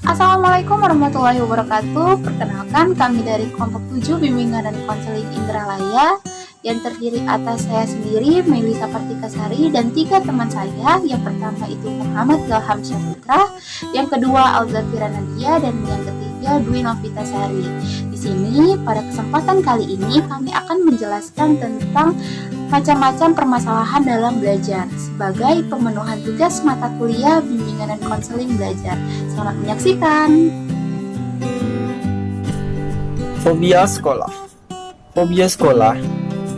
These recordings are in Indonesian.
Assalamualaikum warahmatullahi wabarakatuh. Perkenalkan, kami dari kelompok 7 Bimbingan dan Konseling Indralaya yang terdiri atas saya sendiri, Melisa Partikasari, dan 3 teman saya. Yang pertama itu Muhammad Ilham Syahputra, yang kedua Alzafira Nadia, dan yang ketiga Dwi Novitasari. Di sini pada kesempatan kali ini kami akan menjelaskan tentang macam-macam permasalahan dalam belajar sebagai pemenuhan tugas mata kuliah bimbingan dan konseling belajar. Selamat menyaksikan. Fobia sekolah. Fobia sekolah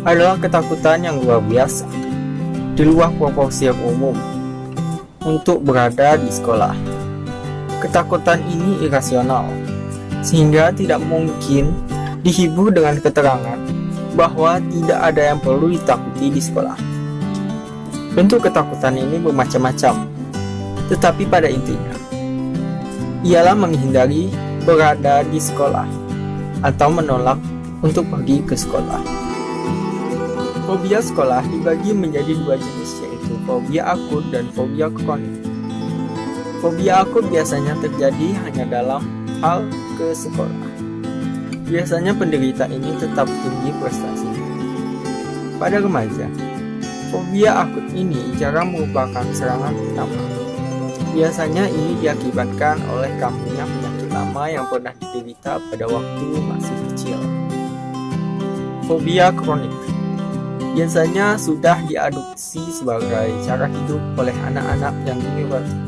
adalah ketakutan yang luar biasa di luar proporsi yang umum untuk berada di sekolah. Ketakutan ini irasional, sehingga tidak mungkin dihibur dengan keterangan bahwa tidak ada yang perlu ditakuti di sekolah. Bentuk ketakutan ini bermacam-macam, tetapi pada intinya ialah menghindari berada di sekolah atau menolak untuk pergi ke sekolah. Fobia sekolah dibagi menjadi 2 jenis, yaitu fobia akut dan fobia kronik. Fobia akut biasanya terjadi hanya dalam hal ke sekolah. Biasanya penderita ini tetap tinggi prestasinya. Pada remaja, fobia akut ini jarang merupakan serangan pertama. Biasanya ini diakibatkan oleh kambuhnya penyakit lama yang pernah diderita pada waktu masih kecil. Fobia kronik biasanya sudah diadopsi sebagai cara hidup oleh anak-anak yang neurotik.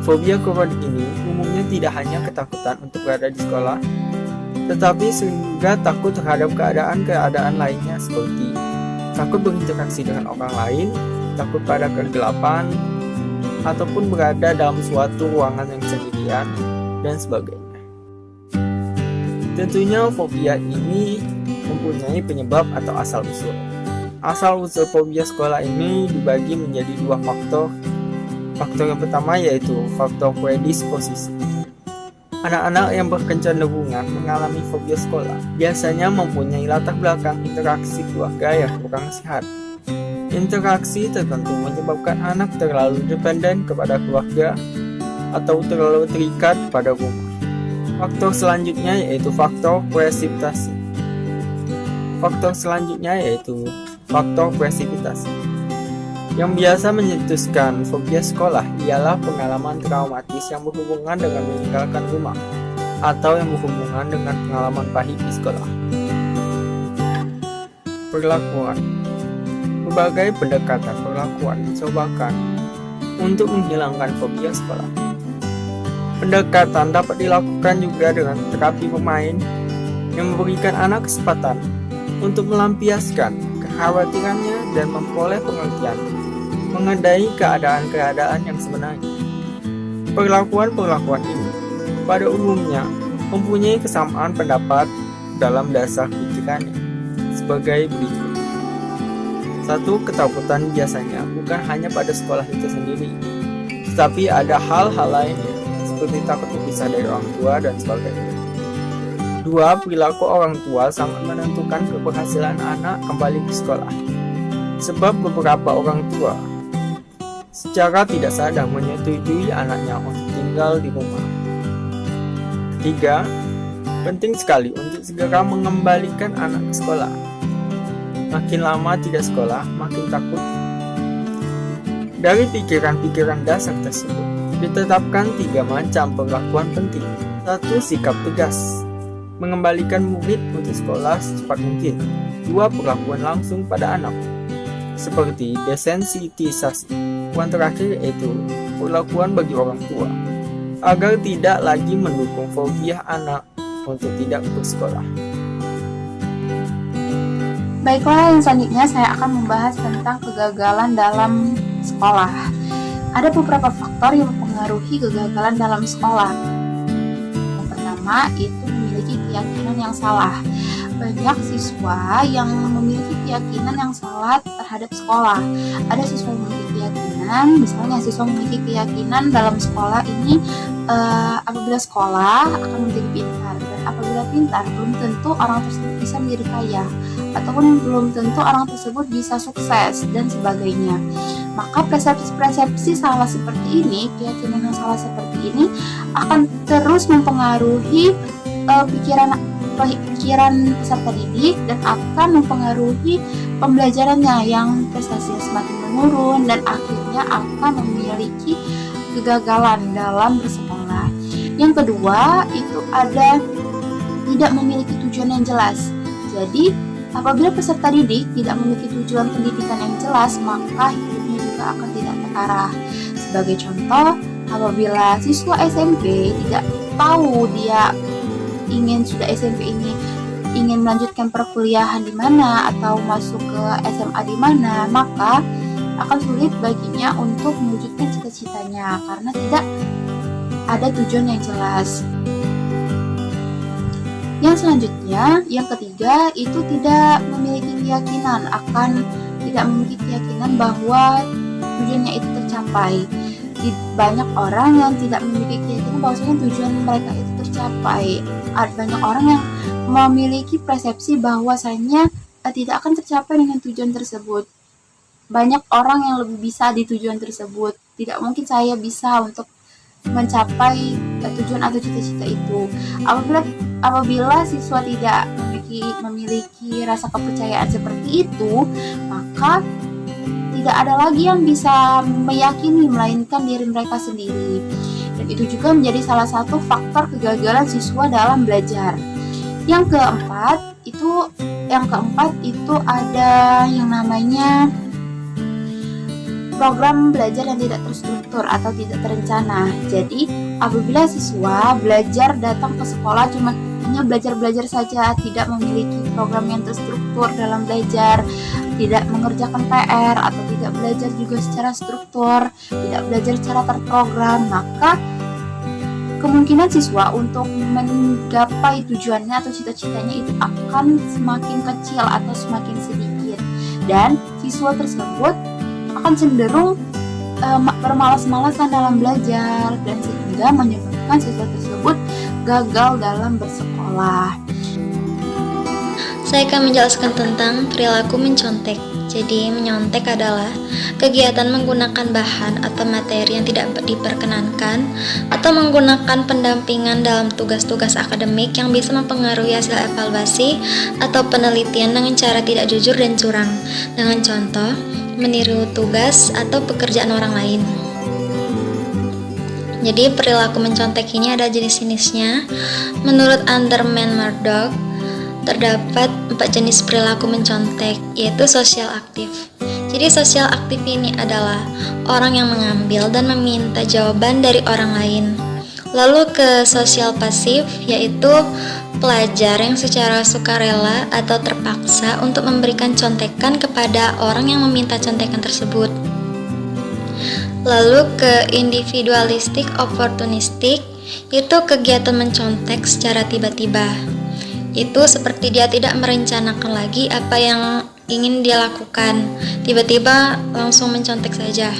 Fobia kronik ini umumnya tidak hanya ketakutan untuk berada di sekolah, tetapi sehingga takut terhadap keadaan-keadaan lainnya seperti takut berinteraksi dengan orang lain, takut pada kegelapan, ataupun berada dalam suatu ruangan yang sendirian, dan sebagainya. Tentunya fobia ini mempunyai penyebab atau asal-usul. Asal-usul fobia sekolah ini dibagi menjadi 2 faktor. Faktor yang pertama yaitu faktor predisposisi. Anak-anak yang berkecenderungan mengalami fobia sekolah biasanya mempunyai latar belakang interaksi keluarga yang kurang sehat. Interaksi tertentu menyebabkan anak terlalu dependen kepada keluarga atau terlalu terikat pada rumah. Faktor selanjutnya yaitu faktor presipitasi. Faktor selanjutnya yaitu faktor presipitasi. Yang biasa mencetuskan fobia sekolah ialah pengalaman traumatis yang berhubungan dengan meninggalkan rumah atau yang berhubungan dengan pengalaman pahit di sekolah. Perlakuan. Berbagai pendekatan perlakuan dicobakan untuk menghilangkan fobia sekolah. Pendekatan dapat dilakukan juga dengan terapi bermain yang memberikan anak kesempatan untuk melampiaskan kekhawatirannya dan memperoleh pengertian mengenai keadaan-keadaan yang sebenarnya. Perlakuan-perlakuan ini pada umumnya mempunyai kesamaan pendapat dalam dasar pikirannya sebagai berikut. 1. Ketakutan biasanya bukan hanya pada sekolah itu sendiri, tetapi ada hal-hal lainnya seperti takut berpisah dari orang tua dan sebagainya. 2. Perilaku orang tua sangat menentukan keberhasilan anak kembali ke sekolah, sebab beberapa orang tua secara tidak sadar menyetujui anaknya untuk tinggal di rumah. 3. Penting sekali untuk segera mengembalikan anak ke sekolah. Makin lama tidak sekolah, makin takut. Dari pikiran-pikiran dasar tersebut, ditetapkan 3 macam perlakuan penting. 1. Sikap tegas, mengembalikan murid untuk sekolah secepat mungkin. 2. Perlakuan langsung pada anak, seperti desensitisasi. Yang terakhir yaitu perlakuan bagi orang tua, agar tidak lagi mendukung fobia anak untuk tidak bersekolah. Baiklah, yang selanjutnya saya akan membahas tentang kegagalan dalam sekolah. Ada beberapa faktor yang mempengaruhi kegagalan dalam sekolah. Yang pertama itu memiliki keyakinan yang salah. Banyak siswa yang memiliki keyakinan yang salah terhadap sekolah. Ada siswa yang memiliki keyakinan, misalnya siswa memiliki keyakinan dalam sekolah ini apabila sekolah akan menjadi pintar, dan apabila pintar belum tentu orang tersebut bisa menjadi kaya, ataupun belum tentu orang tersebut bisa sukses dan sebagainya. Maka persepsi-persepsi salah seperti ini, keyakinan yang salah seperti ini akan terus mempengaruhi pikiran peserta didik dan akan mempengaruhi pembelajarannya yang prestasinya semakin menurun dan akhirnya akan memiliki kegagalan dalam bersekolah. Yang kedua, itu ada tidak memiliki tujuan yang jelas. Jadi, apabila peserta didik tidak memiliki tujuan pendidikan yang jelas, maka hidupnya juga akan tidak terarah. Sebagai contoh, apabila siswa SMP tidak tahu dia sudah SMP ini ingin melanjutkan perkuliahan di mana atau masuk ke SMA di mana, maka akan sulit baginya untuk mewujudkan cita-citanya karena tidak ada tujuan yang jelas. Yang selanjutnya, yang ketiga, itu tidak memiliki keyakinan bahwa tujuannya itu tercapai. Banyak orang yang tidak memiliki keyakinan bahwasanya tujuan mereka itu tercapai. Banyak orang yang memiliki persepsi bahwasanya tidak akan tercapai dengan tujuan tersebut. Banyak orang yang lebih bisa di tujuan tersebut. Tidak mungkin saya bisa untuk mencapai tujuan atau cita-cita itu. Apabila siswa tidak memiliki rasa kepercayaan seperti itu, maka tidak ada lagi yang bisa meyakini melainkan diri mereka sendiri. Dan itu juga menjadi salah satu faktor kegagalan siswa dalam belajar. Yang keempat itu ada yang namanya program belajar yang tidak terstruktur atau tidak terencana. Jadi, apabila siswa belajar datang ke sekolah hanya belajar saja, tidak memiliki program yang terstruktur dalam belajar, tidak mengerjakan PR atau tidak belajar juga secara struktur, tidak belajar secara terprogram, maka kemungkinan siswa untuk menggapai tujuannya atau cita-citanya itu akan semakin kecil atau semakin sedikit, dan siswa tersebut akan cenderung bermalas-malasan dalam belajar dan sehingga menyebabkan siswa tersebut gagal dalam bersekolah. Saya akan menjelaskan tentang perilaku mencontek. Jadi, menyontek adalah kegiatan menggunakan bahan atau materi yang tidak diperkenankan atau menggunakan pendampingan dalam tugas-tugas akademik yang bisa mempengaruhi hasil evaluasi atau penelitian dengan cara tidak jujur dan curang, dengan contoh meniru tugas atau pekerjaan orang lain. Jadi, perilaku mencontek ini ada jenis-jenisnya. Menurut Anderman Murdoch, terdapat 4 jenis perilaku mencontek, yaitu sosial aktif. Jadi sosial aktif ini adalah orang yang mengambil dan meminta jawaban dari orang lain. Lalu ke sosial pasif, yaitu pelajar yang secara sukarela atau terpaksa untuk memberikan contekan kepada orang yang meminta contekan tersebut. Lalu ke individualistik opportunistik, yaitu kegiatan mencontek secara tiba-tiba. Itu seperti dia tidak merencanakan lagi apa yang ingin dia lakukan, tiba-tiba langsung mencontek saja.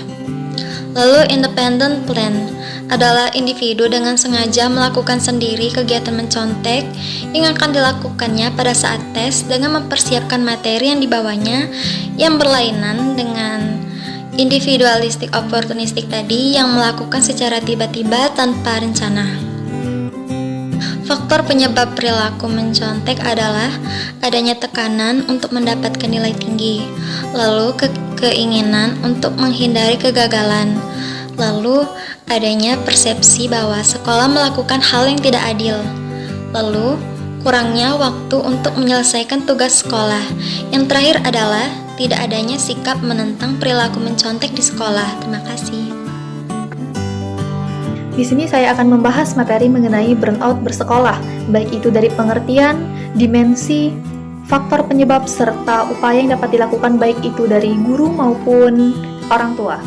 Lalu independent plan adalah individu dengan sengaja melakukan sendiri kegiatan mencontek yang akan dilakukannya pada saat tes dengan mempersiapkan materi yang dibawanya yang berlainan dengan individualistik opportunistik tadi yang melakukan secara tiba-tiba tanpa rencana. Faktor penyebab perilaku mencontek adalah adanya tekanan untuk mendapatkan nilai tinggi, lalu keinginan untuk menghindari kegagalan, lalu adanya persepsi bahwa sekolah melakukan hal yang tidak adil, lalu kurangnya waktu untuk menyelesaikan tugas sekolah. Yang terakhir adalah tidak adanya sikap menentang perilaku mencontek di sekolah. Terima kasih. Di sini saya akan membahas materi mengenai burnout bersekolah, baik itu dari pengertian, dimensi, faktor penyebab, serta upaya yang dapat dilakukan baik itu dari guru maupun orang tua.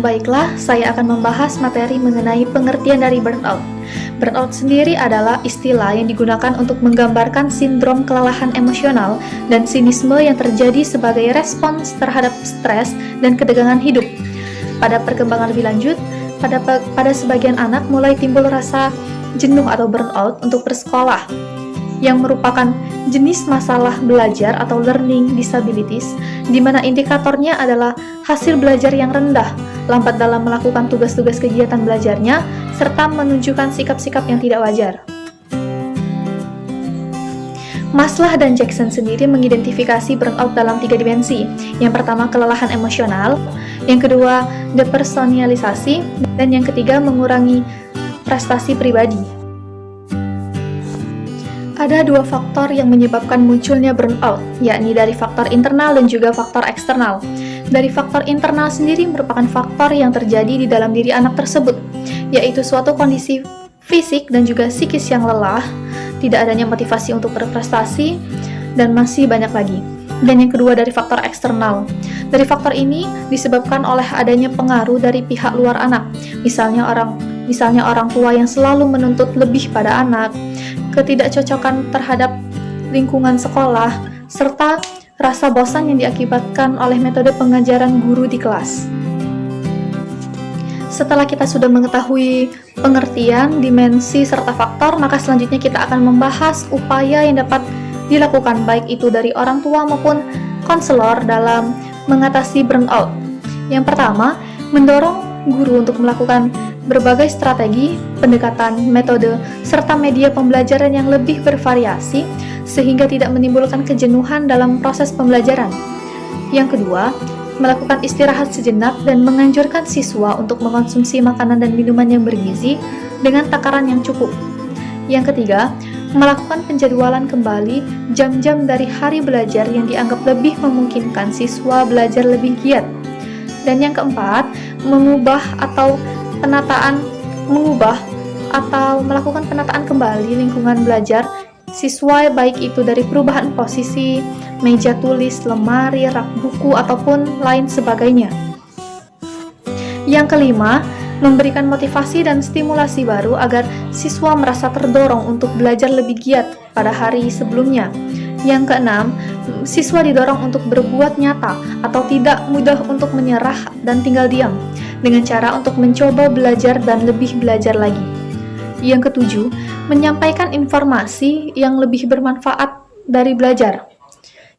Baiklah, saya akan membahas materi mengenai pengertian dari burnout. Burnout sendiri adalah istilah yang digunakan untuk menggambarkan sindrom kelelahan emosional dan sinisme yang terjadi sebagai respons terhadap stres dan ketegangan hidup. Pada perkembangan lebih lanjut, pada sebagian anak mulai timbul rasa jenuh atau burnout untuk bersekolah. yang merupakan jenis masalah belajar atau learning disabilities, di mana indikatornya adalah hasil belajar yang rendah, lambat dalam melakukan tugas-tugas kegiatan belajarnya, serta menunjukkan sikap-sikap yang tidak wajar. Maslah dan Jackson sendiri mengidentifikasi burnout dalam 3 dimensi. Yang pertama, kelelahan emosional, yang kedua, depersonalisasi, dan yang ketiga, mengurangi prestasi pribadi. Ada 2 faktor yang menyebabkan munculnya burnout, yakni dari faktor internal dan juga faktor eksternal. Dari faktor internal sendiri merupakan faktor yang terjadi di dalam diri anak tersebut, yaitu suatu kondisi fisik dan juga psikis yang lelah, tidak adanya motivasi untuk berprestasi, dan masih banyak lagi. Dan yang kedua dari faktor eksternal. Dari faktor ini disebabkan oleh adanya pengaruh dari pihak luar anak, misalnya orang tua yang selalu menuntut lebih pada anak, ketidakcocokan terhadap lingkungan sekolah, serta rasa bosan yang diakibatkan oleh metode pengajaran guru di kelas. Setelah kita sudah mengetahui pengertian, dimensi, serta faktor, maka selanjutnya kita akan membahas upaya yang dapat dilakukan baik itu dari orang tua maupun konselor dalam mengatasi burnout. Yang pertama, mendorong guru untuk melakukan berbagai strategi, pendekatan, metode, serta media pembelajaran yang lebih bervariasi sehingga tidak menimbulkan kejenuhan dalam proses pembelajaran. Yang kedua, melakukan istirahat sejenak dan menganjurkan siswa untuk mengonsumsi makanan dan minuman yang bergizi dengan takaran yang cukup. Yang ketiga, melakukan penjadwalan kembali jam-jam dari hari belajar yang dianggap lebih memungkinkan siswa belajar lebih giat. Dan yang keempat, mengubah atau melakukan penataan kembali lingkungan belajar siswa, baik itu dari perubahan posisi, meja tulis, lemari, rak buku, ataupun lain sebagainya. Yang kelima, memberikan motivasi dan stimulasi baru agar siswa merasa terdorong untuk belajar lebih giat pada hari sebelumnya. Yang keenam, siswa didorong untuk berbuat nyata atau tidak mudah untuk menyerah dan tinggal diam, dengan cara untuk mencoba belajar dan lebih belajar lagi. Yang ketujuh, menyampaikan informasi yang lebih bermanfaat dari belajar.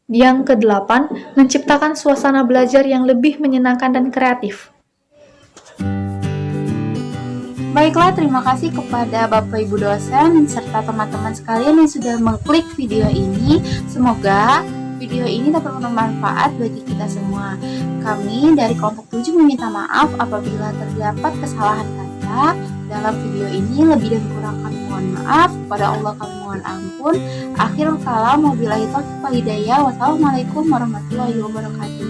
Yang kedelapan, menciptakan suasana belajar yang lebih menyenangkan dan kreatif. Baiklah, terima kasih kepada Bapak Ibu dosen serta teman-teman sekalian yang sudah mengklik video ini. Semoga video ini dapat bermanfaat bagi kita semua. Kami dari kelompok 7 meminta maaf apabila terdapat kesalahan kata dalam video ini. Lebih dan kurang kami mohon maaf. Kepada Allah kami mohon ampun. Akhirul kalam, wabillahi taufiq wal hidayah. Wassalamualaikum warahmatullahi wabarakatuh.